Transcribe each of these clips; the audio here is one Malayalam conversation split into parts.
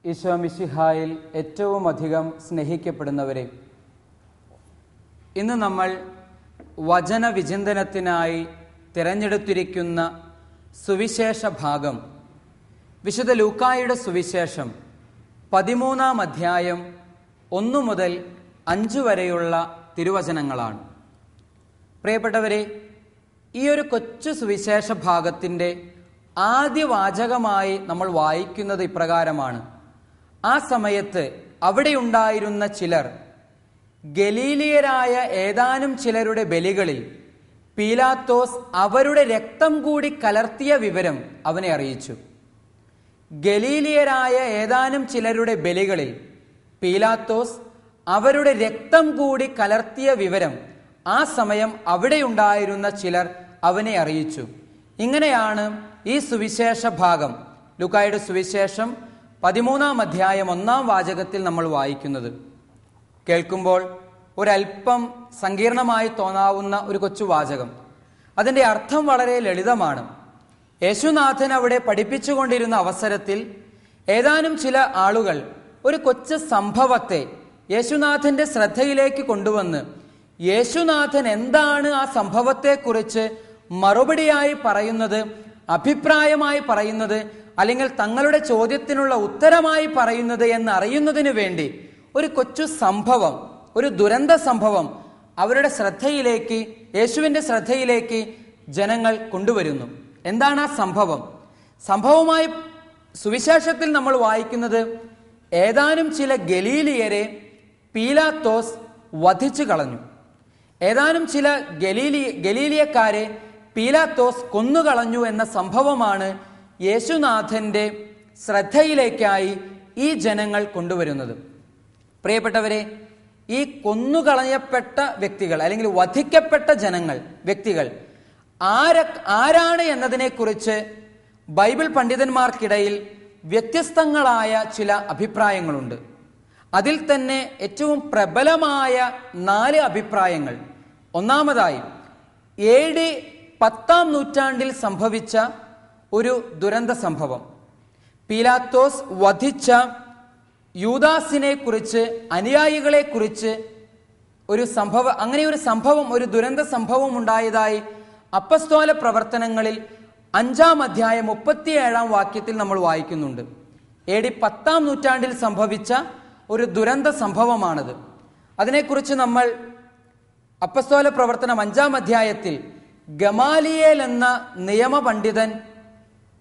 ഈശോ മിശിഹായിൽ ഏറ്റവും അധികം സ്നേഹിക്കപ്പെടുന്നവരെ, ഇന്ന് നമ്മൾ വചന വിചിന്തനത്തിനായി തിരഞ്ഞെടുത്തിരിക്കുന്ന സുവിശേഷ ഭാഗം വിശുദ്ധ ലൂക്കായുടെ സുവിശേഷം 13-ാം അധ്യായം 1 മുതൽ 5 വരെയുള്ള തിരുവചനങ്ങളാണ്. പ്രിയപ്പെട്ടവരെ, ഈ ഒരു കൊച്ചു സുവിശേഷ ഭാഗത്തിൻ്റെ ആദ്യ വാചകമായി നമ്മൾ വായിക്കുന്നത് ഇപ്രകാരമാണ്: ആ സമയത്ത് അവിടെയുണ്ടായിരുന്ന ചിലർ ഗലീലിയരായ ഏതാനും ചിലരുടെ ബലികളിൽ പീലാത്തോസ് അവരുടെ രക്തം കൂടി കലർത്തിയ വിവരം അവനെ അറിയിച്ചു. ഗലീലിയരായ ഏതാനും ചിലരുടെ ബലികളിൽ പീലാത്തോസ് അവരുടെ രക്തം കൂടി കലർത്തിയ വിവരം ആ സമയം അവിടെയുണ്ടായിരുന്ന ചിലർ അവനെ അറിയിച്ചു. ഇങ്ങനെയാണ് ഈ സുവിശേഷ ഭാഗം, ലൂക്കായുടെ സുവിശേഷം 13-ാം അധ്യായം 1-ാം വാചകത്തിൽ നമ്മൾ വായിക്കുന്നത്. കേൾക്കുമ്പോൾ ഒരല്പം സങ്കീർണമായി തോന്നാവുന്ന ഒരു കൊച്ചു വാചകം. അതിൻ്റെ അർത്ഥം വളരെ ലളിതമാണ്. യേശുനാഥൻ അവിടെ പഠിപ്പിച്ചുകൊണ്ടിരുന്ന അവസരത്തിൽ ഏതാനും ചില ആളുകൾ ഒരു കൊച്ചു സംഭവത്തെ യേശുനാഥൻ്റെ ശ്രദ്ധയിലേക്ക് കൊണ്ടുവന്ന് യേശുനാഥൻ എന്താണ് ആ സംഭവത്തെക്കുറിച്ച് മറുപടിയായി പറയുന്നത്, അഭിപ്രായമായി പറയുന്നത്, അല്ലെങ്കിൽ തങ്ങളുടെ ചോദ്യത്തിനുള്ള ഉത്തരമായി പറയുന്നത് എന്നറിയുന്നതിന് വേണ്ടി ഒരു കൊച്ചു സംഭവം, ഒരു ദുരന്ത സംഭവം അവരുടെ ശ്രദ്ധയിലേക്ക്, യേശുവിൻ്റെ ശ്രദ്ധയിലേക്ക് ജനങ്ങൾ കൊണ്ടുവരുന്നു. എന്താണ് ആ സംഭവം? സംഭവമായി സുവിശേഷത്തിൽ നമ്മൾ വായിക്കുന്നത് ഏതാനും ചില ഗലീലിയരെ പീലാത്തോസ് വധിച്ചു കളഞ്ഞു. ഏതാനും ചില ഗലീലിയക്കാരെ പീലാത്തോസ് കൊന്നുകളഞ്ഞു എന്ന സംഭവമാണ് യേശുനാഥൻ്റെ ശ്രദ്ധയിലേക്കായി ഈ ജനങ്ങൾ കൊണ്ടുവരുന്നത്. പ്രിയപ്പെട്ടവരെ, ഈ കൊന്നുകളയപ്പെട്ട വ്യക്തികൾ അല്ലെങ്കിൽ വധിക്കപ്പെട്ട വ്യക്തികൾ ആരാണ് എന്നതിനെക്കുറിച്ച് ബൈബിൾ പണ്ഡിതന്മാർക്കിടയിൽ വ്യത്യസ്തങ്ങളായ ചില അഭിപ്രായങ്ങളുണ്ട്. അതിൽ തന്നെ ഏറ്റവും പ്രബലമായ 4 അഭിപ്രായങ്ങൾ. ഒന്നാമതായി, AD 10-ാം നൂറ്റാണ്ടിൽ സംഭവിച്ച ഒരു ദുരന്ത സംഭവം, പീലാത്തോസ് വധിച്ച യൂദാസിനെ കുറിച്ച്, അനുയായികളെ കുറിച്ച് ഒരു സംഭവം, അങ്ങനെ ഒരു സംഭവം, ഒരു ദുരന്ത സംഭവം ഉണ്ടായതായി അപ്പസ്തോല പ്രവർത്തനങ്ങളിൽ 5-ാം അധ്യായം 37-ാം വാക്യത്തിൽ നമ്മൾ വായിക്കുന്നുണ്ട്. AD 10-ാം നൂറ്റാണ്ടിൽ സംഭവിച്ച ഒരു ദുരന്ത സംഭവമാണത്. അതിനെക്കുറിച്ച് നമ്മൾ അപ്പസ്തോല പ്രവർത്തനം 5-ാം അധ്യായത്തിൽ ഗമാലിയേൽ എന്ന നിയമപണ്ഡിതൻ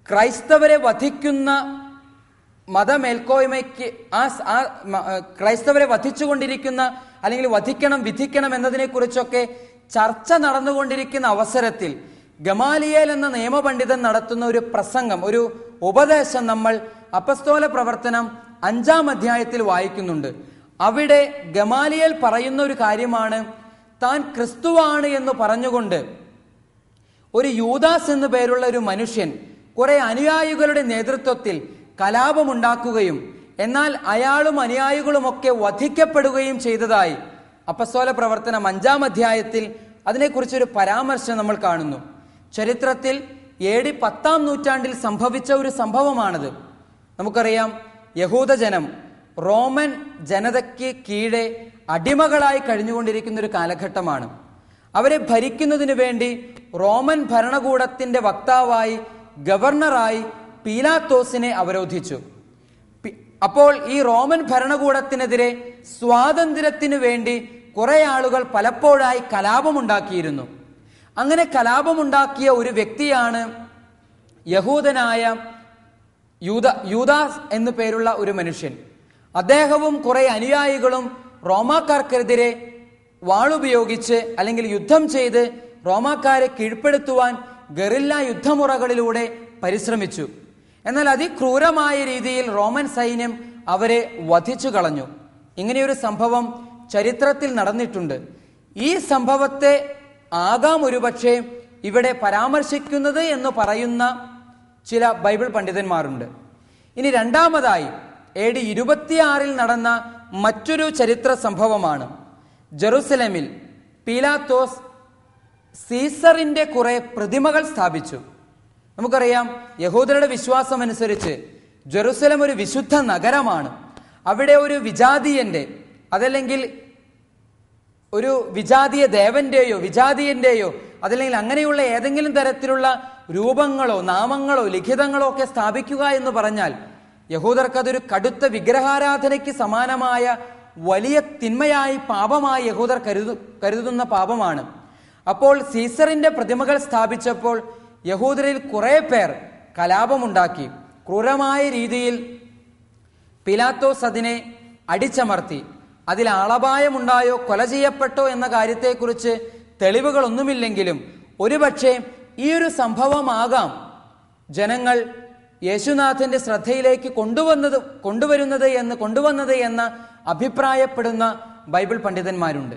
ക്രൈസ്തവരെ വധിക്കുന്ന മതമേൽക്കോയ്മയ്ക്ക്, ക്രൈസ്തവരെ വധിച്ചുകൊണ്ടിരിക്കുന്ന അല്ലെങ്കിൽ വധിക്കണം, വിധിക്കണം എന്നതിനെക്കുറിച്ചൊക്കെ ചർച്ച നടന്നുകൊണ്ടിരിക്കുന്ന അവസരത്തിൽ ഗമാലിയേൽ എന്ന നിയമപണ്ഡിതൻ നടത്തുന്ന ഒരു പ്രസംഗം, ഒരു ഉപദേശം നമ്മൾ അപ്പസ്തോല പ്രവർത്തനം 5-ാം അധ്യായത്തിൽ വായിക്കുന്നുണ്ട്. അവിടെ ഗമാലിയേൽ പറയുന്ന ഒരു കാര്യമാണ്, താൻ ക്രിസ്തുവാണ് എന്ന് പറഞ്ഞുകൊണ്ട് ഒരു യൂദാസ് എന്നു പേരുള്ള ഒരു മനുഷ്യൻ കുറെ അനുയായികളുടെ നേതൃത്വത്തിൽ കലാപമുണ്ടാക്കുകയും എന്നാൽ അയാളും അനുയായികളുമൊക്കെ വധിക്കപ്പെടുകയും ചെയ്തതായി അപ്പസ്തോല പ്രവർത്തനം 5-ാം അധ്യായത്തിൽ അതിനെക്കുറിച്ചൊരു പരാമർശം നമ്മൾ കാണുന്നു. ചരിത്രത്തിൽ AD 10-ാം നൂറ്റാണ്ടിൽ സംഭവിച്ച ഒരു സംഭവമാണത്. നമുക്കറിയാം, യഹൂദജനം റോമൻ ജനതയ്ക്ക് കീഴെ അടിമകളായി കഴിഞ്ഞുകൊണ്ടിരിക്കുന്ന ഒരു കാലഘട്ടമാണ്. അവരെ ഭരിക്കുന്നതിന് വേണ്ടി റോമൻ ഭരണകൂടത്തിൻ്റെ വക്താവായി, ഗവർണറായി പീലാത്തോസിനെ അവരോധിച്ചു. അപ്പോൾ ഈ റോമൻ ഭരണകൂടത്തിനെതിരെ സ്വാതന്ത്ര്യത്തിനു വേണ്ടി കുറെ ആളുകൾ പലപ്പോഴായി കലാപമുണ്ടാക്കിയിരുന്നു. അങ്ങനെ കലാപമുണ്ടാക്കിയ ഒരു വ്യക്തിയാണ് യഹൂദനായ യൂദാസ് എന്നു പേരുള്ള ഒരു മനുഷ്യൻ. അദ്ദേഹവും കുറെ അനുയായികളും റോമാക്കാർക്കെതിരെ വാളുപയോഗിച്ച് അല്ലെങ്കിൽ യുദ്ധം ചെയ്ത് റോമാക്കാരെ കീഴ്പ്പെടുത്തുവാൻ ഗറില്ല യുദ്ധമുറകളിലൂടെ പരിശ്രമിച്ചു. എന്നാൽ അതിക്രൂരമായ രീതിയിൽ റോമൻ സൈന്യം അവരെ വധിച്ചു കളഞ്ഞു. ഇങ്ങനെയൊരു സംഭവം ചരിത്രത്തിൽ നടന്നിട്ടുണ്ട്. ഈ സംഭവത്തെ ആകാം ഒരുപക്ഷെ ഇവിടെ പരാമർശിക്കുന്നത് എന്ന് പറയുന്ന ചില ബൈബിൾ പണ്ഡിതന്മാരുണ്ട്. ഇനി രണ്ടാമതായി AD 26-ൽ നടന്ന മറ്റൊരു ചരിത്ര സംഭവമാണ്. ജെറുസലേമിൽ പീലാത്തോസ് സീസറിന്റെ കുറെ പ്രതിമകൾ സ്ഥാപിച്ചു. നമുക്കറിയാം, യഹൂദരുടെ വിശ്വാസം അനുസരിച്ച് ജെറുസലം ഒരു വിശുദ്ധ നഗരമാണ്. അവിടെ ഒരു വിജാതീയന്റെ, അതല്ലെങ്കിൽ ഒരു വിജാതീയ ദേവന്റെയോ വിജാതീയന്റെയോ അതല്ലെങ്കിൽ അങ്ങനെയുള്ള ഏതെങ്കിലും തരത്തിലുള്ള രൂപങ്ങളോ നാമങ്ങളോ ലിഖിതങ്ങളോ ഒക്കെ സ്ഥാപിക്കുക എന്ന് പറഞ്ഞാൽ യഹൂദർക്കതൊരു കടുത്ത വിഗ്രഹാരാധനയ്ക്ക് സമാനമായ വലിയ തിന്മയായി, പാപമായി യഹൂദർ കരുതുന്ന പാപമാണ്. അപ്പോൾ സീസറിന്റെ പ്രതിമകൾ സ്ഥാപിച്ചപ്പോൾ യഹൂദരിൽ കുറെ പേർ കലാപമുണ്ടാക്കി. ക്രൂരമായ രീതിയിൽ പീലാത്തോസ് അതിനെ അടിച്ചമർത്തി. അതിൽ ആളപായമുണ്ടായോ കൊല ചെയ്യപ്പെട്ടോ എന്ന കാര്യത്തെക്കുറിച്ച് തെളിവുകളൊന്നുമില്ലെങ്കിലും ഒരുപക്ഷെ ഈ ഒരു സംഭവമാകാം ജനങ്ങൾ യേശുനാഥന്റെ ശ്രദ്ധയിലേക്ക് കൊണ്ടുവന്നത് എന്ന അഭിപ്രായപ്പെടുന്ന ബൈബിൾ പണ്ഡിതന്മാരുണ്ട്.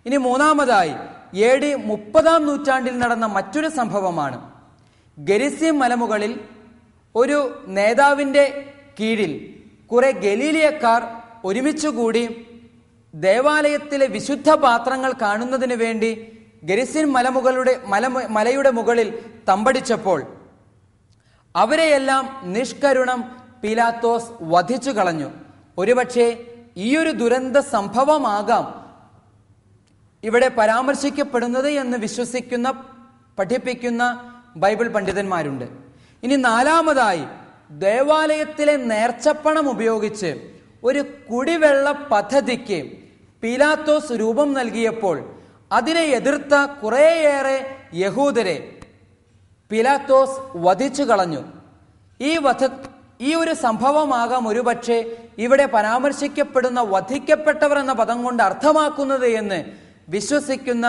ഇനി മൂന്നാമതായി AD 30-ാം നൂറ്റാണ്ടിൽ നടന്ന മറ്റൊരു സംഭവമാണ്. ഗെരിസിം മലമുകളിൽ ഒരു നേതാവിന്റെ കീഴിൽ കുറെ ഗലീലിയക്കാർ ഒരുമിച്ചുകൂടി ദേവാലയത്തിലെ വിശുദ്ധ പാത്രങ്ങൾ കാണുന്നതിന് വേണ്ടി ഗെരിസിം മലയുടെ മുകളിൽ തമ്പടിച്ചപ്പോൾ അവരെയെല്ലാം നിഷ്കരുണം പീലാത്തോസ് വധിച്ചു കളഞ്ഞു. ഒരുപക്ഷെ ഈയൊരു ദുരന്ത സംഭവമാകാം ഇവിടെ പരാമർശിക്കപ്പെടുന്നത് എന്ന് പഠിപ്പിക്കുന്ന ബൈബിൾ പണ്ഡിതന്മാരുണ്ട്. ഇനി നാലാമതായി ദേവാലയത്തിലെ നേർച്ചപ്പണം ഉപയോഗിച്ച് ഒരു കുടിവെള്ള പദ്ധതിക്ക് പീലാത്തോസ് രൂപം നൽകിയപ്പോൾ അതിനെ എതിർത്ത കുറേയേറെ യഹൂദരെ പീലാത്തോസ് വധിച്ചു കളഞ്ഞു. ഈ ഒരു സംഭവമാകാം ഒരുപക്ഷെ ഇവിടെ പരാമർശിക്കപ്പെടുന്ന വധിക്കപ്പെട്ടവർ എന്ന പദം കൊണ്ട് അർത്ഥമാക്കുന്നത് എന്ന് വിശ്വസിക്കുന്ന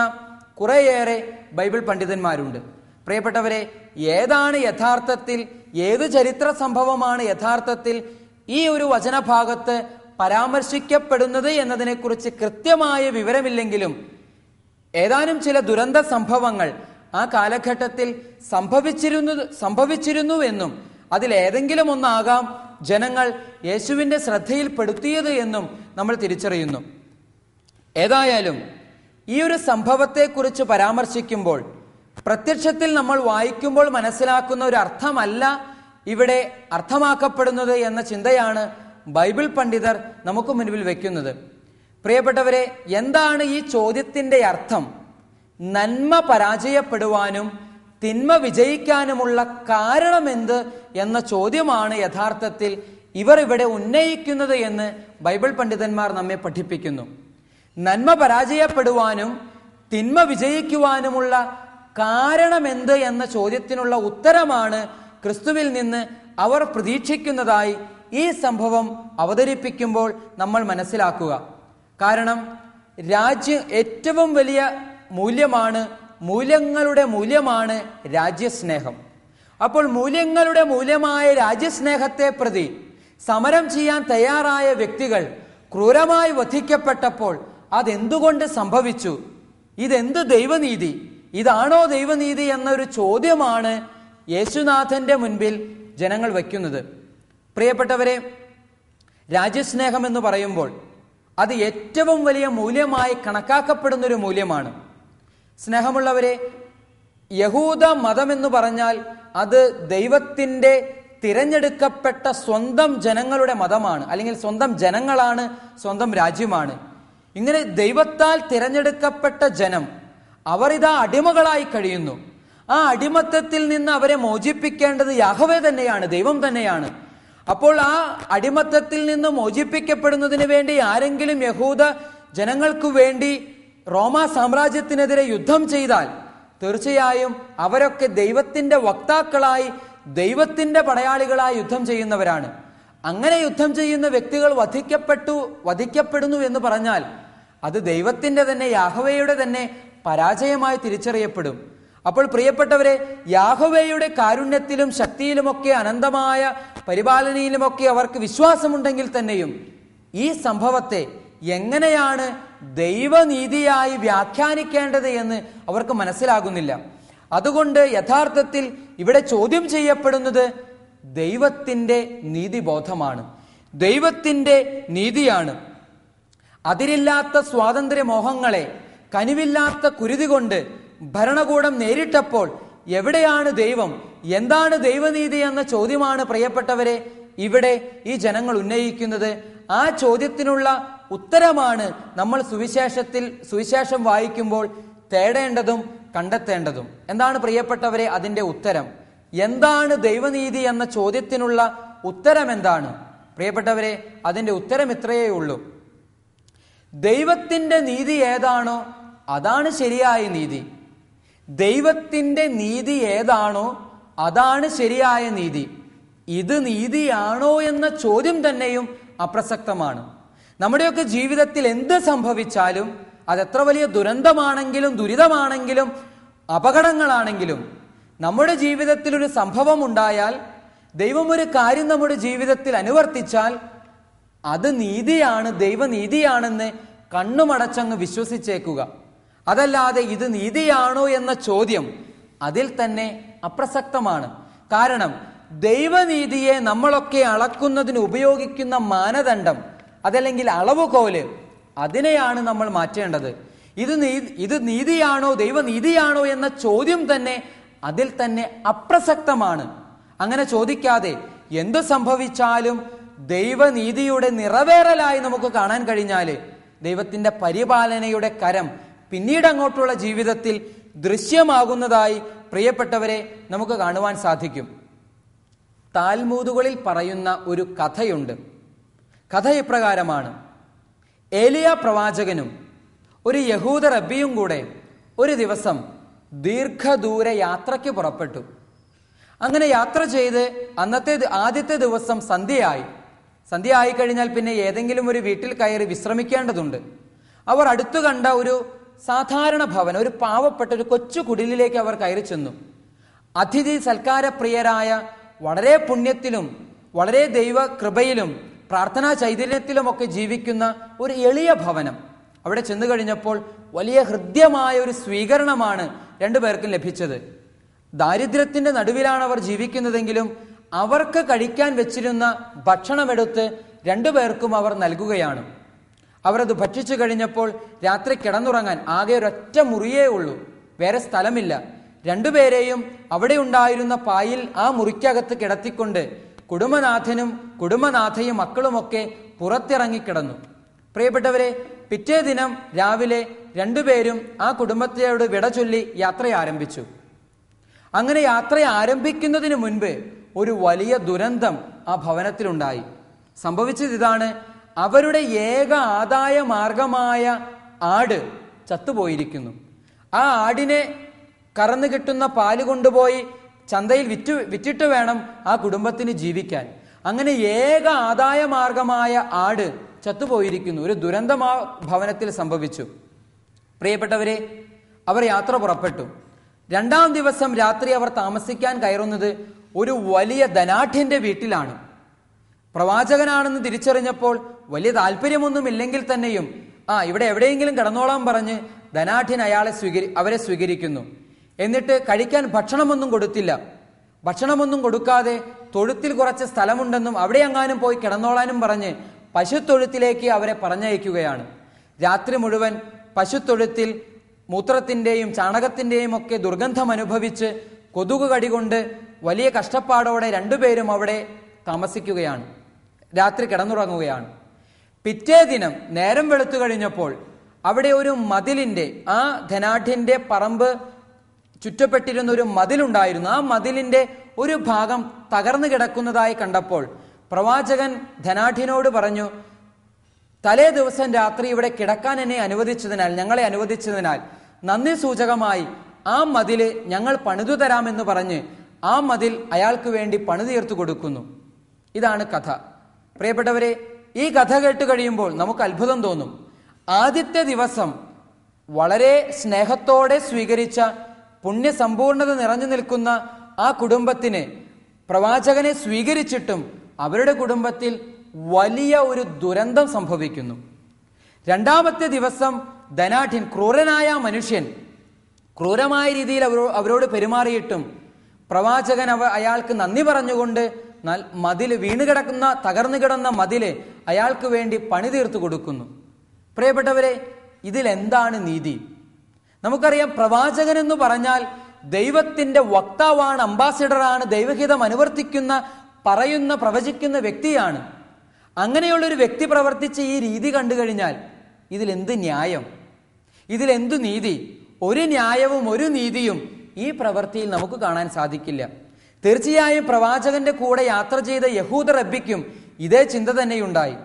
കുറേയേറെ ബൈബിൾ പണ്ഡിതന്മാരുണ്ട്. പ്രിയപ്പെട്ടവരെ, ഏതാണ് യഥാർത്ഥത്തിൽ, ഏത് ചരിത്ര സംഭവമാണ് യഥാർത്ഥത്തിൽ ഈ ഒരു വചനഭാഗത്ത് പരാമർശിക്കപ്പെടുന്നത് എന്നതിനെക്കുറിച്ച് കൃത്യമായ വിവരമില്ലെങ്കിലും ഏതാനും ചില ദുരന്ത സംഭവങ്ങൾ ആ കാലഘട്ടത്തിൽ സംഭവിച്ചിരുന്നുവെന്നും അതിലേതെങ്കിലും ഒന്നാകാം ജനങ്ങൾ യേശുവിന്റെ ശ്രദ്ധയിൽപ്പെടുത്തിയത് എന്നും നമ്മൾ തിരിച്ചറിയുന്നു. ഏതായാലും ഈ ഒരു സംഭവത്തെക്കുറിച്ച് പരാമർശിക്കുമ്പോൾ പ്രത്യക്ഷത്തിൽ നമ്മൾ വായിക്കുമ്പോൾ മനസ്സിലാക്കുന്ന ഒരു അർത്ഥമല്ല ഇവിടെ അർത്ഥമാക്കപ്പെടുന്നത് എന്ന ചിന്തയാണ് ബൈബിൾ പണ്ഡിതർ നമുക്ക് മുൻപിൽ വെക്കുന്നത്. പ്രിയപ്പെട്ടവരെ, എന്താണ് ഈ ചോദ്യത്തിന്റെ അർത്ഥം? നന്മ പരാജയപ്പെടുവാനും തിന്മ വിജയിക്കാനുമുള്ള കാരണമെന്ത് എന്ന ചോദ്യമാണ് യഥാർത്ഥത്തിൽ ഇവർ ഇവിടെ ഉന്നയിക്കുന്നത് എന്ന് ബൈബിൾ പണ്ഡിതന്മാർ നമ്മെ പഠിപ്പിക്കുന്നു. നന്മ പരാജയപ്പെടുവാനും തിന്മ വിജയിക്കുവാനുമുള്ള കാരണമെന്ത് എന്ന ചോദ്യത്തിനുള്ള ഉത്തരമാണ് ക്രിസ്തുവിൽ നിന്ന് അവർ പ്രതീക്ഷിക്കുന്നതായി ഈ സംഭവം അവതരിപ്പിക്കുമ്പോൾ നമ്മൾ മനസ്സിലാക്കുക. കാരണം ഏറ്റവും വലിയ മൂല്യങ്ങളുടെ മൂല്യമാണ് രാജ്യസ്നേഹം. അപ്പോൾ മൂല്യങ്ങളുടെ മൂല്യമായ രാജ്യസ്നേഹത്തെ പ്രതി സമരം ചെയ്യാൻ തയ്യാറായ വ്യക്തികൾ ക്രൂരമായി വധിക്കപ്പെട്ടപ്പോൾ അതെന്തുകൊണ്ട് സംഭവിച്ചു? ഇതെന്ത് ദൈവനീതി? ഇതാണോ ദൈവനീതി എന്നൊരു ചോദ്യമാണ് യേശുനാഥന്റെ മുൻപിൽ ജനങ്ങൾ വയ്ക്കുന്നത്. പ്രിയപ്പെട്ടവരെ, രാജ്യസ്നേഹം എന്ന് പറയുമ്പോൾ അത് ഏറ്റവും വലിയ മൂല്യമായി കണക്കാക്കപ്പെടുന്നൊരു മൂല്യമാണ്. സ്നേഹമുള്ളവരെ, യഹൂദ മതം എന്ന് പറഞ്ഞാൽ അത് ദൈവത്തിൻ്റെ തിരഞ്ഞെടുക്കപ്പെട്ട സ്വന്തം ജനങ്ങളുടെ മതമാണ്, അല്ലെങ്കിൽ സ്വന്തം ജനങ്ങളാണ്, സ്വന്തം രാജ്യമാണ്. ഇങ്ങനെ ദൈവത്താൽ തിരഞ്ഞെടുക്കപ്പെട്ട ജനം അവർ ഇതാ അടിമകളായി കഴിയുന്നു. ആ അടിമത്തത്തിൽ നിന്ന് അവരെ മോചിപ്പിക്കേണ്ടത് യാഹവേ തന്നെയാണ്, ദൈവം തന്നെയാണ്. അപ്പോൾ ആ അടിമത്തത്തിൽ നിന്ന് മോചിപ്പിക്കപ്പെടുന്നതിന് വേണ്ടി ആരെങ്കിലും യഹൂദ ജനങ്ങൾക്കു വേണ്ടി റോമാ സാമ്രാജ്യത്തിനെതിരെ യുദ്ധം ചെയ്താൽ തീർച്ചയായും അവരൊക്കെ ദൈവത്തിന്റെ വക്താക്കളായി, ദൈവത്തിന്റെ പടയാളികളായി യുദ്ധം ചെയ്യുന്നവരാണ്. അങ്ങനെ യുദ്ധം ചെയ്യുന്ന വ്യക്തികൾ വധിക്കപ്പെടുന്നു എന്ന് പറഞ്ഞാൽ അത് ദൈവത്തിന്റെ തന്നെ, യാഹവേയുടെ തന്നെ പരാജയമായി തിരിച്ചറിയപ്പെടും. അപ്പോൾ പ്രിയപ്പെട്ടവരെ, യാഹവേയുടെ കാരുണ്യത്തിലും ശക്തിയിലുമൊക്കെ, അനന്തമായ പരിപാലനയിലുമൊക്കെ അവർക്ക് വിശ്വാസമുണ്ടെങ്കിൽ തന്നെയും ഈ സംഭവത്തെ എങ്ങനെയാണ് ദൈവനീതിയായി വ്യാഖ്യാനിക്കേണ്ടത് എന്ന് അവർക്ക് മനസ്സിലാകുന്നില്ല. അതുകൊണ്ട് യഥാർത്ഥത്തിൽ ഇവിടെ ചോദ്യം ചെയ്യപ്പെടുന്നത് ദൈവത്തിൻ്റെ നീതിബോധമാണ്, ദൈവത്തിൻ്റെ നീതിയാണ്. അതിരില്ലാത്ത സ്വാതന്ത്ര്യമോഹങ്ങളെ കനിവില്ലാത്ത കുരുതി കൊണ്ട് ഭരണകൂടം നേരിട്ടപ്പോൾ എവിടെയാണ് ദൈവം, എന്താണ് ദൈവനീതി എന്ന ചോദ്യമാണ് പ്രിയപ്പെട്ടവരെ ഇവിടെ ഈ ജനങ്ങൾ ഉന്നയിക്കുന്നത്. ആ ചോദ്യത്തിനുള്ള ഉത്തരമാണ് നമ്മൾ സുവിശേഷം വായിക്കുമ്പോൾ തേടേണ്ടതും കണ്ടെത്തേണ്ടതും. എന്താണ് പ്രിയപ്പെട്ടവരെ അതിൻ്റെ ഉത്തരം? എന്താണ് ദൈവനീതി എന്ന ചോദ്യത്തിനുള്ള ഉത്തരം എന്താണ്? പ്രിയപ്പെട്ടവരെ, അതിൻ്റെ ഉത്തരം ഇത്രയേ ഉള്ളൂ. ദൈവത്തിൻ്റെ നീതി ഏതാണോ അതാണ് ശരിയായ നീതി. ദൈവത്തിൻ്റെ നീതി ഏതാണോ അതാണ് ശരിയായ നീതി. ഇത് നീതിയാണോ എന്ന ചോദ്യം തന്നെയും അപ്രസക്തമാണ്. നമ്മുടെയൊക്കെ ജീവിതത്തിൽ എന്ത് സംഭവിച്ചാലും, അതെത്ര വലിയ ദുരന്തമാണെങ്കിലും ദുരിതമാണെങ്കിലും അപകടങ്ങളാണെങ്കിലും, നമ്മുടെ ജീവിതത്തിൽ ഒരു സംഭവം ഉണ്ടായാൽ, ദൈവം ഒരു കാര്യം നമ്മുടെ ജീവിതത്തിൽ അനുവർത്തിച്ചാൽ അത് നീതിയാണ്, ദൈവനീതിയാണെന്ന് കണ്ണുമടച്ചങ്ങ് വിശ്വസിച്ചേക്കുക. അതല്ലാതെ ഇത് നീതിയാണോ എന്ന ചോദ്യം അതിൽ തന്നെ അപ്രസക്തമാണ്. കാരണം ദൈവനീതിയെ നമ്മളൊക്കെ അളക്കുന്നതിന് ഉപയോഗിക്കുന്ന മാനദണ്ഡം, അതല്ലെങ്കിൽ അളവുകോല്, അതിനെയാണ് നമ്മൾ മാറ്റേണ്ടത്. ഇത് നീതിയാണോ ദൈവനീതിയാണോ എന്ന ചോദ്യം തന്നെ അതിൽ തന്നെ അപ്രസക്തമാണ്. അങ്ങനെ ചോദിക്കാതെ എന്തു സംഭവിച്ചാലും ദൈവനീതിയുടെ നിറവേറലായി നമുക്ക് കാണാൻ കഴിഞ്ഞാൽ ദൈവത്തിൻ്റെ പരിപാലനയുടെ കരം പിന്നീട് അങ്ങോട്ടുള്ള ജീവിതത്തിൽ ദൃശ്യമാകുന്നതായി പ്രിയപ്പെട്ടവരെ നമുക്ക് കാണുവാൻ സാധിക്കും. താൽമൂദുകളിൽ പറയുന്ന ഒരു കഥയുണ്ട്. കഥ ഇപ്രകാരമാണ്. ഏലിയ പ്രവാചകനും ഒരു യഹൂദ റബ്ബിയും കൂടെ ഒരു ദിവസം ദീർഘദൂര യാത്രയ്ക്ക് പുറപ്പെട്ടു. അങ്ങനെ യാത്ര ചെയ്ത് ആദ്യത്തെ ദിവസം സന്ധ്യയായി കഴിഞ്ഞാൽ പിന്നെ ഏതെങ്കിലും ഒരു വീട്ടിൽ കയറി വിശ്രമിക്കേണ്ടതുണ്ട്. അവർ അടുത്തു കണ്ട ഒരു സാധാരണ ഭവനം, ഒരു പാവപ്പെട്ട ഒരു കൊച്ചു കുടിലിലേക്ക് അവർ കയറി ചെന്നു. അതിഥി സൽക്കാരപ്രിയരായ, വളരെ പുണ്യത്തിലും വളരെ ദൈവ കൃപയിലും പ്രാർത്ഥനാ ചൈതന്യത്തിലുമൊക്കെ ജീവിക്കുന്ന ഒരു എളിയ ഭവനം. അവിടെ ചെന്നു കഴിഞ്ഞപ്പോൾ വലിയ ഹൃദ്യമായ ഒരു സ്വീകരണമാണ് രണ്ടുപേർക്കും ലഭിച്ചത്. ദാരിദ്ര്യത്തിന്റെ നടുവിലാണ് അവർ ജീവിക്കുന്നതെങ്കിലും അവർക്ക് കഴിക്കാൻ വെച്ചിരുന്ന ഭക്ഷണമെടുത്ത് രണ്ടുപേർക്കും അവർ നൽകുകയാണ്. അവരത് ഭക്ഷിച്ചു കഴിഞ്ഞപ്പോൾ രാത്രി കിടന്നുറങ്ങാൻ ആകെ ഒരൊറ്റ മുറിയേ ഉള്ളൂ, വേറെ സ്ഥലമില്ല. രണ്ടുപേരെയും അവിടെ ഉണ്ടായിരുന്ന പായിൽ ആ മുറിക്കകത്ത് കിടത്തിക്കൊണ്ട് കുടുംബനാഥനും കുടുംബനാഥയും മക്കളുമൊക്കെ പുറത്തിറങ്ങിക്കിടന്നു. പ്രിയപ്പെട്ടവരെ, പിറ്റേ ദിനം രാവിലെ രണ്ടുപേരും ആ കുടുംബത്തോട് വിട ചൊല്ലി യാത്ര ആരംഭിച്ചു. അങ്ങനെ യാത്ര ആരംഭിക്കുന്നതിന് മുൻപ് ഒരു വലിയ ദുരന്തം ആ ഭവനത്തിലുണ്ടായി. സംഭവിച്ചത് ഇതാണ്: അവരുടെ ഏക ആദായ മാർഗമായ ആട് ചത്തുപോയിരിക്കുന്നു. ആ ആടിനെ കറന്നു കിട്ടുന്ന പാല് കൊണ്ടുപോയി ചന്തയിൽ വിറ്റിട്ട് വേണം ആ കുടുംബത്തിന് ജീവിക്കാൻ. അങ്ങനെ ഏക ആദായ മാർഗമായ ആട് ചത്തുപോയിരിക്കുന്നു. ഒരു ദുരന്തം ആ ഭവനത്തിൽ സംഭവിച്ചു. പ്രിയപ്പെട്ടവരെ, അവർ യാത്ര പുറപ്പെട്ടു. രണ്ടാം ദിവസം രാത്രി അവർ താമസിക്കാൻ കയറുന്നത് ഒരു വലിയ ധനാഢ്യന്റെ വീട്ടിലാണ്. പ്രവാചകനാണെന്ന് തിരിച്ചറിഞ്ഞപ്പോൾ വലിയ താല്പര്യമൊന്നുമില്ലെങ്കിൽ തന്നെയും ഇവിടെ എവിടെയെങ്കിലും കിടന്നോളാൻ പറഞ്ഞ് ധനാഢ്യൻ അവരെ സ്വീകരിക്കുന്നു. എന്നിട്ട് കഴിക്കാൻ ഭക്ഷണമൊന്നും കൊടുത്തില്ല. ഭക്ഷണമൊന്നും കൊടുക്കാതെ തൊഴുത്തിൽ കുറച്ച് സ്ഥലമുണ്ടെന്നും അവിടെ എങ്ങാനും പോയി കിടന്നോളാനും പറഞ്ഞ് പശുത്തൊഴുത്തിലേക്ക് അവരെ പറഞ്ഞയക്കുകയാണ്. രാത്രി മുഴുവൻ പശുത്തൊഴുത്തിൽ മൂത്രത്തിൻ്റെയും ചാണകത്തിൻ്റെയും ഒക്കെ ദുർഗന്ധം അനുഭവിച്ച് കൊതുക് കടികൊണ്ട് വലിയ കഷ്ടപ്പാടോടെ രണ്ടുപേരും അവിടെ താമസിക്കുകയാണ്. രാത്രി കിടന്നുറങ്ങുകയാണ്. പിറ്റേ ദിനം നേരം വെളുത്തു കഴിഞ്ഞപ്പോൾ അവിടെ ഒരു മതിലിന്റെ, ആ ധനാഢ്യന്റെ പറമ്പ് ചുറ്റപ്പെട്ടിരുന്ന ഒരു മതിലുണ്ടായിരുന്നു. ആ മതിലിന്റെ ഒരു ഭാഗം തകർന്നു കിടക്കുന്നതായി കണ്ടപ്പോൾ പ്രവാചകൻ ധനാഢ്യനോട് പറഞ്ഞു, തലേ ദിവസം രാത്രി ഇവിടെ കിടക്കാൻ ഞങ്ങളെ അനുവദിച്ചതിനാൽ നന്ദി സൂചകമായി ആ മതില് ഞങ്ങൾ പണിതു തരാമെന്ന് പറഞ്ഞ് ആ മതിൽ അയാൾക്ക് വേണ്ടി പണിതീർത്തു കൊടുക്കുന്നു. ഇതാണ് കഥ. പ്രിയപ്പെട്ടവരെ, ഈ കഥ കേട്ട് കഴിയുമ്പോൾ നമുക്ക് അത്ഭുതം തോന്നും. ആദ്യത്തെ ദിവസം വളരെ സ്നേഹത്തോടെ സ്വീകരിച്ച പുണ്യസമ്പൂർണത നിറഞ്ഞു നിൽക്കുന്ന ആ കുടുംബത്തിന് പ്രവാചകനെ സ്വീകരിച്ചിട്ടും അവരുടെ കുടുംബത്തിൽ വലിയ ഒരു ദുരന്തം സംഭവിക്കുന്നു. രണ്ടാമത്തെ ദിവസം ധനാഢ്യൻ, ക്രൂരനായ മനുഷ്യൻ, ക്രൂരമായ രീതിയിൽ അവരോട് പെരുമാറിയിട്ടും പ്രവാചകൻ അയാൾക്ക് നന്ദി പറഞ്ഞുകൊണ്ട് മതില് വീണുകിടക്കുന്ന, തകർന്നു കിടന്ന മതില് അയാൾക്ക് വേണ്ടി പണി തീർത്തു കൊടുക്കുന്നു. പ്രിയപ്പെട്ടവരെ, ഇതിലെന്താണ് നീതി? നമുക്കറിയാം, പ്രവാചകൻ എന്ന് പറഞ്ഞാൽ ദൈവത്തിന്റെ വക്താവാണ്, അംബാസിഡറാണ്, ദൈവഹിതം അനുവർത്തിക്കുന്ന പറയുന്ന പ്രവചിക്കുന്ന വ്യക്തിയാണ്. അങ്ങനെയുള്ളൊരു വ്യക്തി പ്രവർത്തിച്ച ഈ രീതി കണ്ടു കഴിഞ്ഞാൽ ഇതിലെന്ത് ന്യായം, ഇതിലെന്തു നീതി? ഒരു ന്യായവും ഒരു നീതിയും ഈ പ്രവൃത്തിയിൽ നമുക്ക് കാണാൻ സാധിക്കില്ല. തീർച്ചയായും പ്രവാചകന്റെ കൂടെ യാത്ര ചെയ്ത യഹൂദ റബ്ബിക്കും ഇതേ ചിന്ത തന്നെയുണ്ടായി.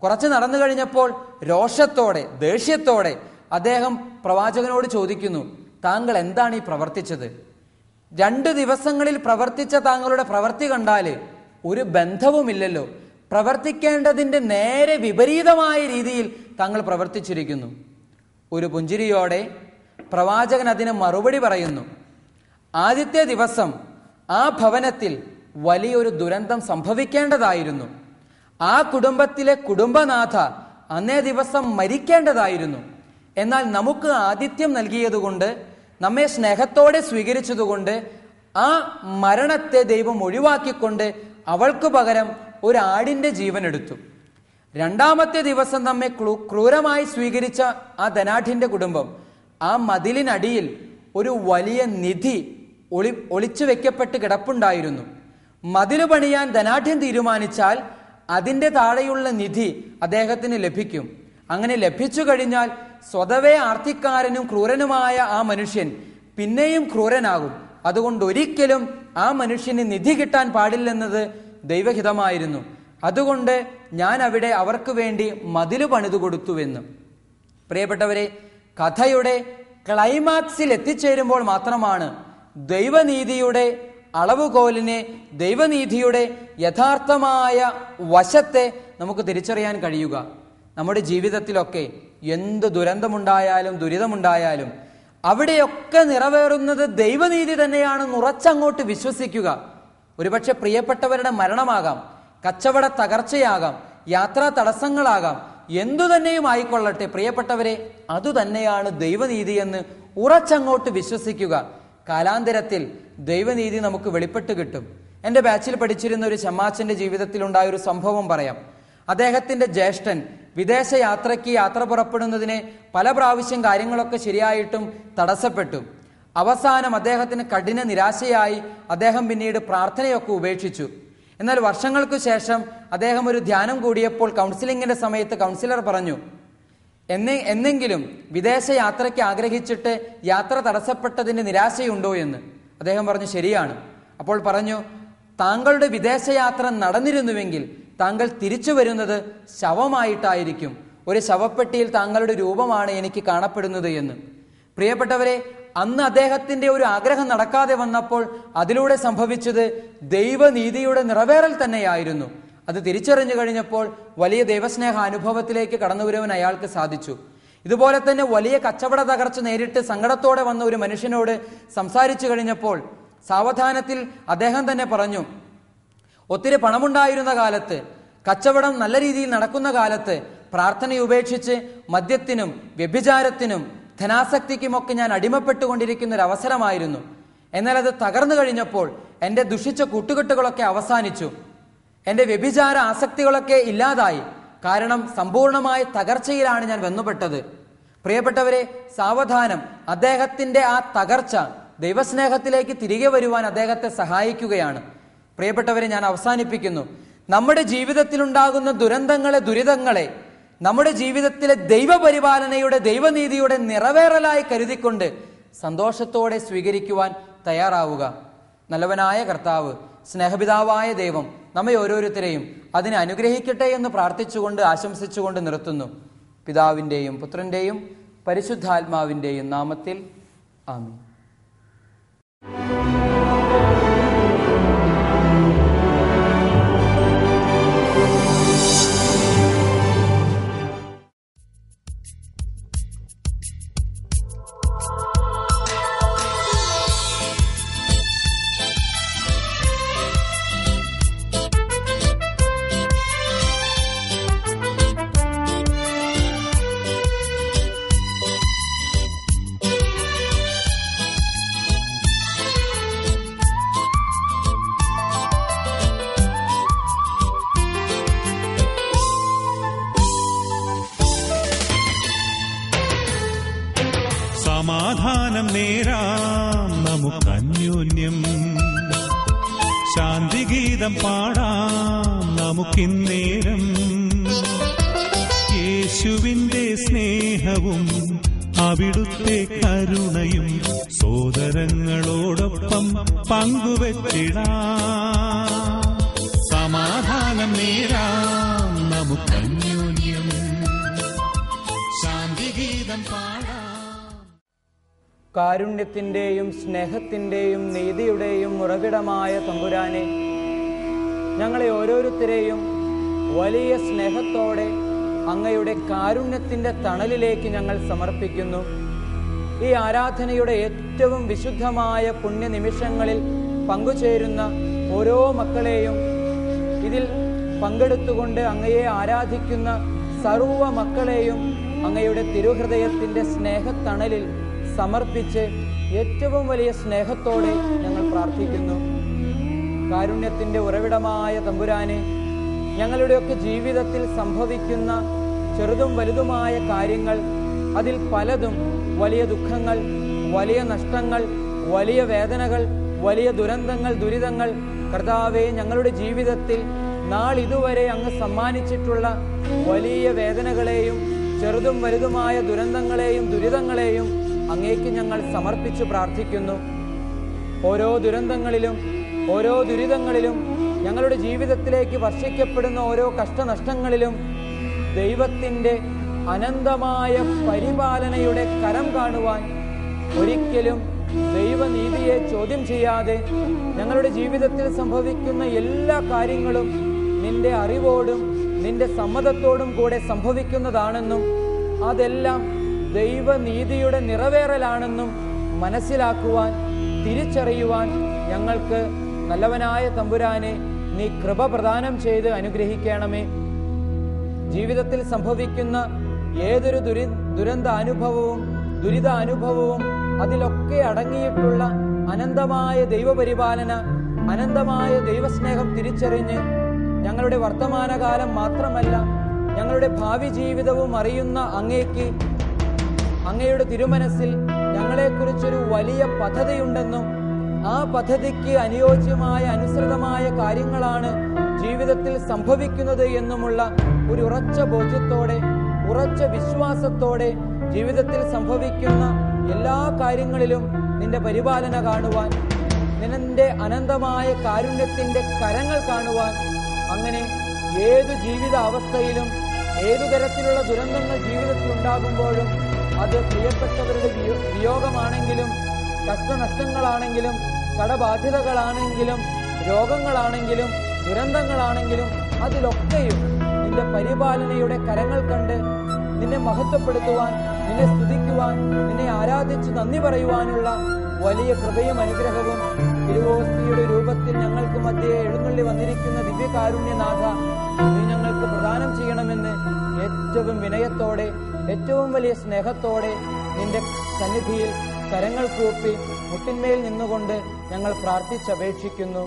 കുറച്ച് നടന്നു കഴിഞ്ഞപ്പോൾ രോഷത്തോടെ, ദേഷ്യത്തോടെ അദ്ദേഹം പ്രവാചകനോട് ചോദിക്കുന്നു, താങ്കൾ എന്താണ് ഈ പ്രവർത്തിച്ചത്? 2 ദിവസങ്ങളിൽ പ്രവർത്തിച്ച താങ്കളുടെ പ്രവൃത്തി കണ്ടാല് ഒരു ബന്ധവുമില്ലല്ലോ. പ്രവർത്തിക്കേണ്ടതിൻ്റെ നേരെ വിപരീതമായ രീതിയിൽ താങ്കൾ പ്രവർത്തിച്ചിരിക്കുന്നു. ഒരു പുഞ്ചിരിയോടെ പ്രവാചകൻ അതിന് മറുപടി പറയുന്നു. ആദ്യത്തെ ദിവസം ആ ഭവനത്തിൽ വലിയൊരു ദുരന്തം സംഭവിക്കേണ്ടതായിരുന്നു. ആ കുടുംബത്തിലെ കുടുംബനാഥ അന്നേ ദിവസം മരിക്കേണ്ടതായിരുന്നു. എന്നാൽ നമുക്ക് ആതിഥ്യം നൽകിയതുകൊണ്ട്, നമ്മെ സ്നേഹത്തോടെ സ്വീകരിച്ചതുകൊണ്ട് ആ മരണത്തെ ദൈവം ഒഴിവാക്കിക്കൊണ്ട് അവൾക്ക് പകരം ഒരു ആടിൻ്റെ ജീവൻ എടുത്തു. 2ാമത്തെ ദിവസം നമ്മെ ക്രൂരമായി സ്വീകരിച്ച ആ ധനാഢ്യന്റെ കുടുംബം, ആ മതിലിനടിയിൽ ഒരു വലിയ നിധി ഒളിച്ചു വെക്കപ്പെട്ട് കിടപ്പുണ്ടായിരുന്നു. മതില് പണിയാൻ ധനാഢ്യൻ തീരുമാനിച്ചാൽ അതിൻ്റെ താഴെയുള്ള നിധി അദ്ദേഹത്തിന് ലഭിക്കും. അങ്ങനെ ലഭിച്ചു കഴിഞ്ഞാൽ സ്വതവേ ആർത്തിക്കാരനും ക്രൂരനുമായ ആ മനുഷ്യൻ പിന്നെയും ക്രൂരനാകും. അതുകൊണ്ട് ഒരിക്കലും ആ മനുഷ്യന് നിധി കിട്ടാൻ പാടില്ലെന്നത് ദൈവഹിതമായിരുന്നു. അതുകൊണ്ട് ഞാൻ അവിടെ അവർക്ക് വേണ്ടി മതില് പണിതു കൊടുത്തുവെന്ന്. പ്രിയപ്പെട്ടവരെ, കഥയുടെ ക്ലൈമാക്സിൽ എത്തിച്ചേരുമ്പോൾ മാത്രമാണ് ദൈവനീതിയുടെ അളവുകോലിനെ, ദൈവനീതിയുടെ യഥാർത്ഥമായ വശത്തെ നമുക്ക് തിരിച്ചറിയാൻ കഴിയുക. നമ്മുടെ ജീവിതത്തിലൊക്കെ എന്ത് ദുരന്തമുണ്ടായാലും ദുരിതമുണ്ടായാലും അവിടെയൊക്കെ നിറവേറുന്നത് ദൈവനീതി തന്നെയാണെന്ന് ഉറച്ചങ്ങോട്ട് വിശ്വസിക്കുക. ഒരുപക്ഷെ പ്രിയപ്പെട്ടവരുടെ മരണമാകാം, കച്ചവട തകർച്ചയാകാം, യാത്രാ തടസ്സങ്ങളാകാം, എന്തു തന്നെയും ആയിക്കൊള്ളട്ടെ പ്രിയപ്പെട്ടവരെ, അതുതന്നെയാണ് ദൈവനീതി എന്ന് ഉറച്ചങ്ങോട്ട് വിശ്വസിക്കുക. കാലാന്തരത്തിൽ ദൈവനീതി നമുക്ക് വെളിപ്പെട്ട് കിട്ടും. എൻ്റെ ബാച്ചിൽ പഠിച്ചിരുന്ന ഒരു ചമ്മാച്ചൻ്റെ ജീവിതത്തിലുണ്ടായ ഒരു സംഭവം പറയാം. അദ്ദേഹത്തിൻ്റെ ജ്യേഷ്ഠൻ വിദേശ യാത്ര പുറപ്പെടുന്നതിന് പല പ്രാവശ്യം കാര്യങ്ങളൊക്കെ ശരിയായിട്ടും തടസ്സപ്പെട്ടു. അവസാനം അദ്ദേഹത്തിന് കഠിന നിരാശയായി അദ്ദേഹം പിന്നീട് പ്രാർത്ഥനയൊക്കെ ഉപേക്ഷിച്ചു. എന്നാൽ വർഷങ്ങൾക്ക് ശേഷം അദ്ദേഹം ഒരു ധ്യാനം കൂടിയപ്പോൾ കൗൺസിലിങ്ങിന്റെ സമയത്ത് കൗൺസിലർ പറഞ്ഞു, എന്നെങ്കിലും വിദേശ യാത്രയ്ക്ക് ആഗ്രഹിച്ചിട്ട് യാത്ര തടസ്സപ്പെട്ടതിന് നിരാശയുണ്ടോ എന്ന്. അദ്ദേഹം പറഞ്ഞു, ശരിയാണ്. അപ്പോൾ പറഞ്ഞു, താങ്കളുടെ വിദേശയാത്ര നടന്നിരുന്നുവെങ്കിൽ താങ്കൾ തിരിച്ചു വരുന്നത് ശവമായിട്ടായിരിക്കും. ഒരു ശവപ്പെട്ടിയിൽ താങ്കളുടെ രൂപമാണ് എനിക്ക് കാണപ്പെടുന്നത് എന്ന്. പ്രിയപ്പെട്ടവരെ, അന്ന് അദ്ദേഹത്തിന്റെ ഒരു ആഗ്രഹം നടക്കാതെ വന്നപ്പോൾ അതിലൂടെ സംഭവിച്ചത് ദൈവനീതിയുടെ നിറവേറൽ തന്നെയായിരുന്നു. അത് തിരിച്ചറിഞ്ഞു കഴിഞ്ഞപ്പോൾ വലിയ ദൈവസ്നേഹ അനുഭവത്തിലേക്ക് കടന്നു വരുവാൻ അയാൾക്ക് സാധിച്ചു. ഇതുപോലെ തന്നെ വലിയ കച്ചവട തകർച്ച നേരിട്ട് സങ്കടത്തോടെ വന്ന ഒരു മനുഷ്യനോട് സംസാരിച്ചു കഴിഞ്ഞപ്പോൾ സാവധാനത്തിൽ അദ്ദേഹം തന്നെ പറഞ്ഞു, ഒത്തിരി പണമുണ്ടായിരുന്ന കാലത്ത്, കച്ചവടം നല്ല രീതിയിൽ നടക്കുന്ന കാലത്ത് പ്രാർത്ഥന ഉപേക്ഷിച്ച് മദ്യത്തിനും വ്യഭിചാരത്തിനും ധനാസക്തിക്കുമൊക്കെ ഞാൻ അടിമപ്പെട്ടുകൊണ്ടിരിക്കുന്ന ഒരു അവസരമായിരുന്നു. എന്നാൽ അത് തകർന്നു കഴിഞ്ഞപ്പോൾ എൻ്റെ ദുഷിച്ച കൂട്ടുകെട്ടുകളൊക്കെ അവസാനിച്ചു, എൻ്റെ വ്യഭിചാര ആസക്തികളൊക്കെ ഇല്ലാതായി. കാരണം സമ്പൂർണമായ തകർച്ചയിലാണ് ഞാൻ വന്നുപെട്ടത്. പ്രിയപ്പെട്ടവരെ, സാവധാനം അദ്ദേഹത്തിൻ്റെ ആ തകർച്ച ദൈവസ്നേഹത്തിലേക്ക് തിരികെ വരുവാൻ അദ്ദേഹത്തെ സഹായിക്കുകയാണ്. പ്രിയപ്പെട്ടവരെ, ഞാൻ അവസാനിപ്പിക്കുന്നു. നമ്മുടെ ജീവിതത്തിലുണ്ടാകുന്ന ദുരിതങ്ങളെ നമ്മുടെ ജീവിതത്തിലെ ദൈവപരിപാലനയുടെ, ദൈവനീതിയുടെ നിറവേറലായി കരുതിക്കൊണ്ട് സന്തോഷത്തോടെ സ്വീകരിക്കുവാൻ തയ്യാറാവുക. നല്ലവനായ കർത്താവ്, സ്നേഹപിതാവായ ദൈവം നമ്മെ ഓരോരുത്തരെയും അതിനെ അനുഗ്രഹിക്കട്ടെ എന്ന് പ്രാർത്ഥിച്ചുകൊണ്ട് ആശംസിച്ചുകൊണ്ട് നിർത്തുന്നു. പിതാവിൻ്റെയും പുത്രൻ്റെയും പരിശുദ്ധാത്മാവിൻ്റെയും നാമത്തിൽ ആമീൻ. സമാധാനം നേരാം നമുക്കന്യോന്യം, ശാന്തിഗീതം പാടാം നമുക്കിന്നേരം. യേശുവിന്റെ സ്നേഹവും അവിടുത്തെ കരുണയും സോദരങ്ങളോടൊപ്പം പങ്കുവെച്ചിടാം. സമാധാനം നേരാം നമുക്കന്യോന്യം. ശാന്തിഗീതം പാടാം. കാരുണ്യത്തിൻ്റെയും സ്നേഹത്തിൻ്റെയും നീതിയുടെയും ഉറവിടമായ തമ്പുരാനെ, ഞങ്ങളെ ഓരോരുത്തരെയും വലിയ സ്നേഹത്തോടെ അങ്ങയുടെ കാരുണ്യത്തിൻ്റെ തണലിലേക്ക് ഞങ്ങൾ സമർപ്പിക്കുന്നു. ഈ ആരാധനയുടെ ഏറ്റവും വിശുദ്ധമായ പുണ്യനിമിഷങ്ങളിൽ പങ്കുചേരുന്ന ഓരോ മക്കളെയും, ഇതിൽ പങ്കെടുത്തുകൊണ്ട് അങ്ങയെ ആരാധിക്കുന്ന സർവ്വ മക്കളെയും അങ്ങയുടെ തിരുഹൃദയത്തിൻ്റെ സ്നേഹത്തണലിൽ സമർപ്പിച്ച് ഏറ്റവും വലിയ സ്നേഹത്തോടെ ഞങ്ങൾ പ്രാർത്ഥിക്കുന്നു. കാരുണ്യത്തിൻ്റെ ഉറവിടമായ തമ്പുരാനെ, ഞങ്ങളുടെയൊക്കെ ജീവിതത്തിൽ സംഭവിക്കുന്ന ചെറുതും വലുതുമായ കാര്യങ്ങൾ, അതിൽ പലതും വലിയ ദുഃഖങ്ങൾ, വലിയ നഷ്ടങ്ങൾ, വലിയ വേദനകൾ, വലിയ ദുരന്തങ്ങൾ, ദുരിതങ്ങൾ, കർത്താവേ, ഞങ്ങളുടെ ജീവിതത്തിൽ നാളിതുവരെ അങ്ങ് സമ്മാനിച്ചിട്ടുള്ള വലിയ വേദനകളെയും ചെറുതും വലുതുമായ ദുരന്തങ്ങളെയും ദുരിതങ്ങളെയും അങ്ങേക്ക് ഞങ്ങൾ സമർപ്പിച്ച് പ്രാർത്ഥിക്കുന്നു. ഓരോ ദുരന്തങ്ങളിലും ഓരോ ദുരിതങ്ങളിലും ഞങ്ങളുടെ ജീവിതത്തിലേക്ക് വർഷിക്കപ്പെടുന്ന ഓരോ കഷ്ടനഷ്ടങ്ങളിലും ദൈവത്തിൻ്റെ അനന്തമായ പരിപാലനയുടെ കരം കാണുവാൻ, ഒരിക്കലും ദൈവനീതിയെ ചോദ്യം ചെയ്യാതെ ഞങ്ങളുടെ ജീവിതത്തിൽ സംഭവിക്കുന്ന എല്ലാ കാര്യങ്ങളും നിന്റെ അറിവോടും നിന്റെ സമ്മതത്തോടും കൂടെ സംഭവിക്കുന്നതാണെന്നും അതെല്ലാം ദൈവനീതിയുടെ നിറവേറലാണെന്നും മനസ്സിലാക്കുവാൻ, തിരിച്ചറിയുവാൻ ഞങ്ങൾക്ക് നല്ലവനായ തമ്പുരാനെ നീ കൃപ പ്രദാനം ചെയ്ത് അനുഗ്രഹിക്കണമേ. ജീവിതത്തിൽ സംഭവിക്കുന്ന ഏതൊരു ദുരന്താനുഭവവും ദുരിതാനുഭവവും അതിലൊക്കെ അടങ്ങിയിട്ടുള്ള അനന്തമായ ദൈവപരിപാലന, അനന്തമായ ദൈവസ്നേഹം തിരിച്ചറിഞ്ഞ് ഞങ്ങളുടെ വർത്തമാനകാലം മാത്രമല്ല ഞങ്ങളുടെ ഭാവി ജീവിതവും അറിയുന്ന അങ്ങേക്ക്, അങ്ങയുടെ തിരുമനസ്സിൽ ഞങ്ങളെക്കുറിച്ചൊരു വലിയ പദ്ധതിയുണ്ടെന്നും ആ പദ്ധതിക്ക് അനുയോജ്യമായ അനുസൃതമായ കാര്യങ്ങളാണ് ജീവിതത്തിൽ സംഭവിക്കുന്നത് എന്നുമുള്ള ഒരു ഉറച്ച ബോധ്യത്തോടെ, ഉറച്ച വിശ്വാസത്തോടെ ജീവിതത്തിൽ സംഭവിക്കുന്ന എല്ലാ കാര്യങ്ങളിലും നിന്റെ പരിപാലന കാണുവാൻ, നിന്റെ അനന്തമായ കാരുണ്യത്തിൻ്റെ കരങ്ങൾ കാണുവാൻ, അങ്ങനെ ഏതു ജീവിത അവസ്ഥയിലും ഏതു തരത്തിലുള്ള ദുരന്തങ്ങൾ ജീവിതത്തിൽ ഉണ്ടാകുമ്പോഴും അത് പ്രിയപ്പെട്ടവരുടെ വിയോഗമാണെങ്കിലും കഷ്ടനഷ്ടങ്ങളാണെങ്കിലും കടബാധ്യതകളാണെങ്കിലും രോഗങ്ങളാണെങ്കിലും ദുരന്തങ്ങളാണെങ്കിലും അതിലൊക്കെയും നിന്റെ പരിപാലനയുടെ കരങ്ങൾ കണ്ട് നിന്നെ മഹത്വപ്പെടുത്തുവാൻ, നിന്നെ സ്തുതിക്കുവാൻ, നിന്നെ ആരാധിച്ച് നന്ദി പറയുവാനുള്ള വലിയ കൃപയും അനുഗ്രഹവും തിരുവോസ്തിയുടെ രൂപത്തിൽ ഞങ്ങൾക്ക് മധ്യേ എഴുന്നള്ളി വന്നിരിക്കുന്ന ദിവ്യകാരുണ്യനാഥ നീ ഞങ്ങൾക്ക് പ്രദാനം ചെയ്യണമെന്ന് ഏറ്റവും വിനയത്തോടെ, ഏറ്റവും വലിയ സ്നേഹത്തോടെ നിന്റെ സന്നിധിയിൽ കരങ്ങൾ കൂപ്പി മുട്ടിന്മേൽ നിന്നുകൊണ്ട് ഞങ്ങൾ പ്രാർത്ഥിച്ചപേക്ഷിക്കുന്നു.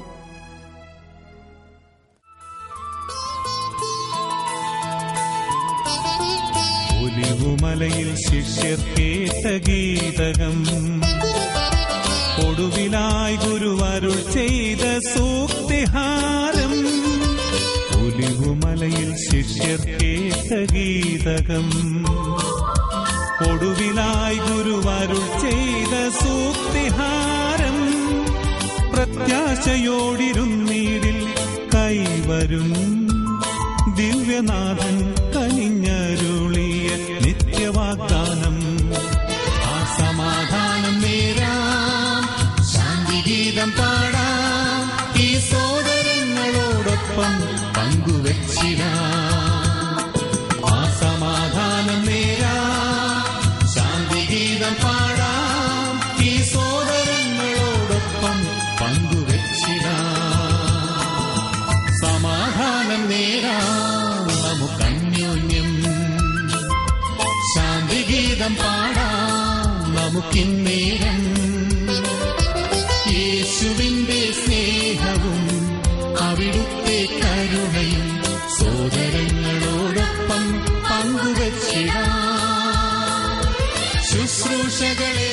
ഒലിവുമലയിൽ ശിഷ്യർ കേട്ട ഗീതകം, ഒടുവിലായി ഗുരുവരുൾ ചെയ്ത സൂക്തിഹാരം. ഒലിവുമലയിൽ ശിഷ്യർ കേട്ട ഗീതകം, ഒടുവിലായി ഗുരുവരുൾ ചെയ്ത സൂക്തിഹാരം. പ്രത്യാശയോടിരുന്നീടിൽ കൈവരും ദിവ്യനാഥൻ കനിഞ്ഞരുളിയ നിത്യവാഗ്ദാനം. ആ സമാധാനം നേരാം, ശാന്തിഗീതം പാടാം, ഈ സോദരങ്ങളോടൊപ്പം പങ്കുവെച്ചിടാം. ആ സമാധാനം നേരാം, ശാന്തിഗീതം പാടാം, ഈ സോദരങ്ങളോടൊപ്പം പങ്കുവെച്ചിടാം. സമാധാനം നേരാം നമുക്കന്യോന്യം, ശാന്തിഗീതം പാടാം നമുക്കിന്നേരം. യേശുവിന്റെ സ്നേഹവും അവിടുത്തെ കരുണയും സോദരങ്ങളോടൊപ്പം പങ്കുവച്ചിടാം. ശുശ്രൂഷകളെ